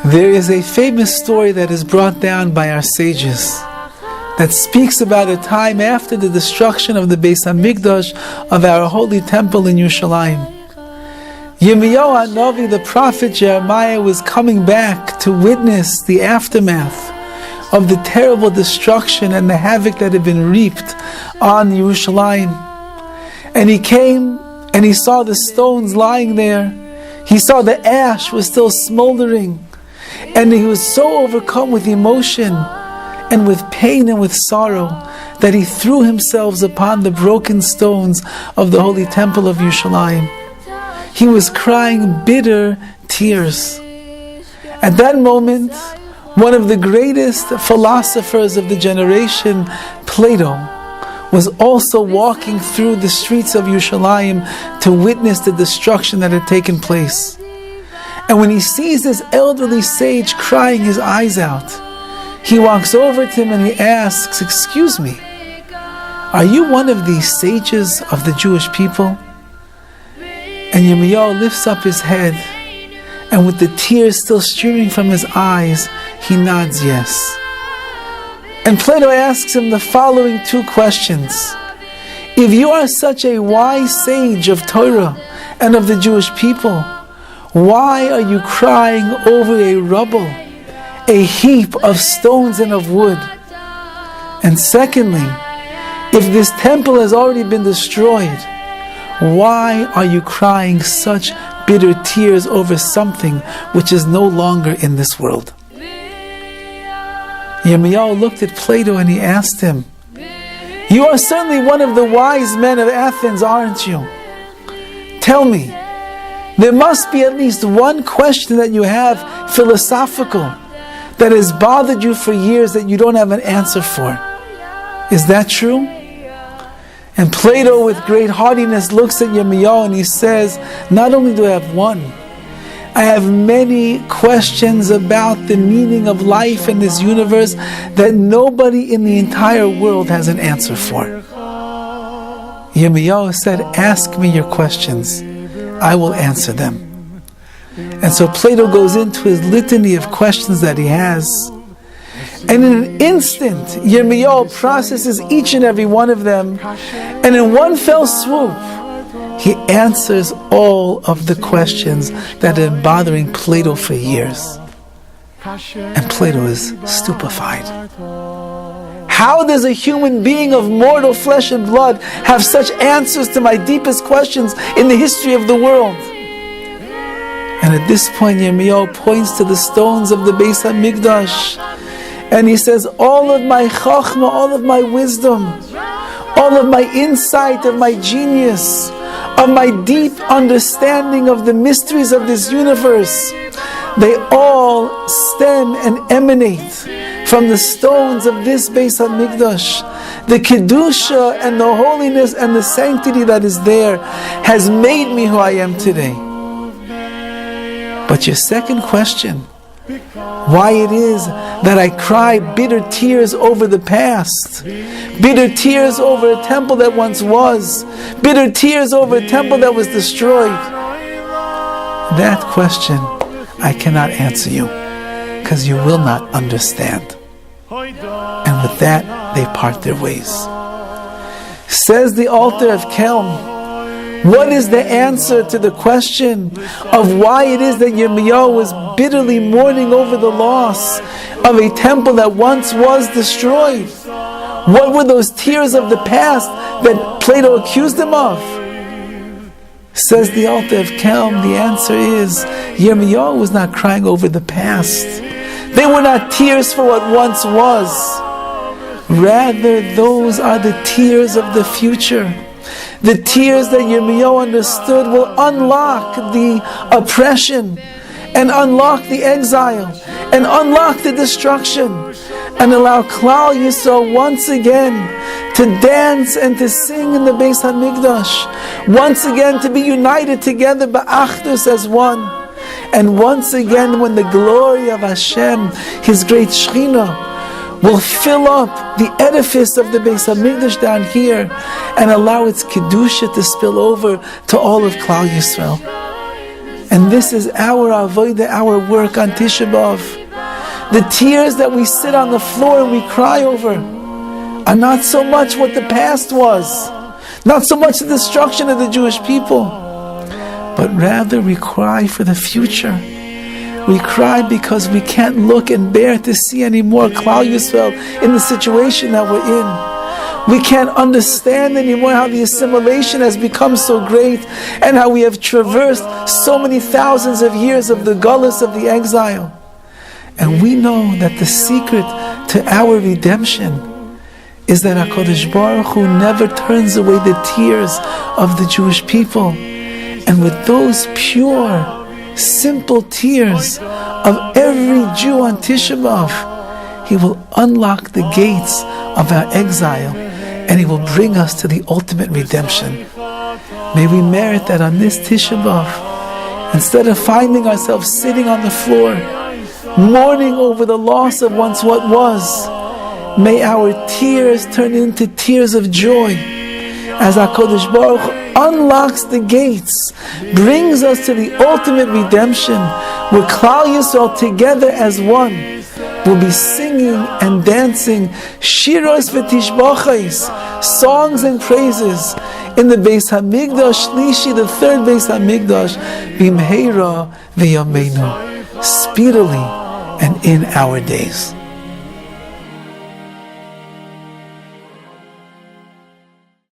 There is a famous story that is brought down by our sages that speaks about a time after the destruction of the Beis HaMikdash, of our holy temple in Yerushalayim. Yirmiyahu HaNavi, the prophet Jeremiah, was coming back to witness the aftermath of the terrible destruction and the havoc that had been reaped on Yerushalayim. And he came and he saw the stones lying there. He saw the ash was still smoldering. And he was so overcome with emotion and with pain and with sorrow that he threw himself upon the broken stones of the holy temple of Yerushalayim. He was crying bitter tears. At that moment, one of the greatest philosophers of the generation, Plato, was also walking through the streets of Yerushalayim to witness the destruction that had taken place. And when he sees this elderly sage crying his eyes out, he walks over to him and he asks, "Excuse me, are you one of these sages of the Jewish people?" And Yirmiyahu lifts up his head, and with the tears still streaming from his eyes, he nods yes. And Plato asks him the following two questions. If you are such a wise sage of Torah and of the Jewish people, why are you crying over a rubble, a heap of stones and of wood? And secondly, if this temple has already been destroyed, why are you crying such bitter tears over something which is no longer in this world? Yirmiyahu looked at Plato and he asked him, "You are certainly one of the wise men of Athens, aren't you? Tell me, there must be at least one question that you have, philosophical, that has bothered you for years that you don't have an answer for. Is that true?" And Plato, with great haughtiness, looks at Yirmiyahu and he says, "Not only do I have one, I have many questions about the meaning of life in this universe that nobody in the entire world has an answer for." Yirmiyahu said, "Ask me your questions. I will answer them." And so Plato goes into his litany of questions that he has. And in an instant, Yirmiyahu processes each and every one of them. And in one fell swoop, he answers all of the questions that have been bothering Plato for years. And Plato is stupefied. How does a human being of mortal flesh and blood have such answers to my deepest questions in the history of the world? And at this point, Yirmiyahu points to the stones of the Beis HaMikdash, and he says, all of my chokhmah, all of my wisdom, all of my insight, of my genius, of my deep understanding of the mysteries of this universe, they all stem and emanate from the stones of this Beis HaMikdash. The Kedusha and the holiness and the sanctity that is there has made me who I am today. But your second question, why it is that I cry bitter tears over the past, bitter tears over a temple that once was, bitter tears over a temple that was destroyed, that question I cannot answer you, because you will not understand. And with that, they part their ways. Says the altar of Kelm, what is the answer to the question of why it is that Yirmiyahu was bitterly mourning over the loss of a temple that once was destroyed? What were those tears of the past that Plato accused him of? Says the altar of Kelm, the answer is Yirmiyahu was not crying over the past. They were not tears for what once was. Rather, those are the tears of the future. The tears that Yirmiyahu understood will unlock the oppression, and unlock the exile, and unlock the destruction, and allow Klal Yisrael once again to dance and to sing in the Beis HaMikdash, once again to be united together ba'achdus as one, and once again when the glory of Hashem, His great Shekhinah, will fill up the edifice of the Beis HaMikdash down here and allow its Kedusha to spill over to all of Klal Yisrael. And this is our avodah, our work on Tisha B'Av. The tears that we sit on the floor and we cry over are not so much what the past was, not so much the destruction of the Jewish people, but rather we cry for the future. We cry because we can't look and bear to see any more Klal Yisrael in the situation that we're in. We can't understand anymore how the assimilation has become so great and how we have traversed so many thousands of years of the gullus, of the exile. And we know that the secret to our redemption is that HaKadosh Baruch Hu never turns away the tears of the Jewish people. And with those pure, simple tears of every Jew on Tisha B'Av, He will unlock the gates of our exile and He will bring us to the ultimate redemption. May we merit that on this Tisha B'Av, instead of finding ourselves sitting on the floor, mourning over the loss of once what was, may our tears turn into tears of joy as HaKadosh Baruch Hu unlocks the gates, brings us to the ultimate redemption, where Klal Yisrael together as one will be singing and dancing shiros v'tishbachos, songs and praises, in the Beis Hamikdash Shlishi, the third Beis Hamikdash, b'mheira v'yameinu, speedily and in our days.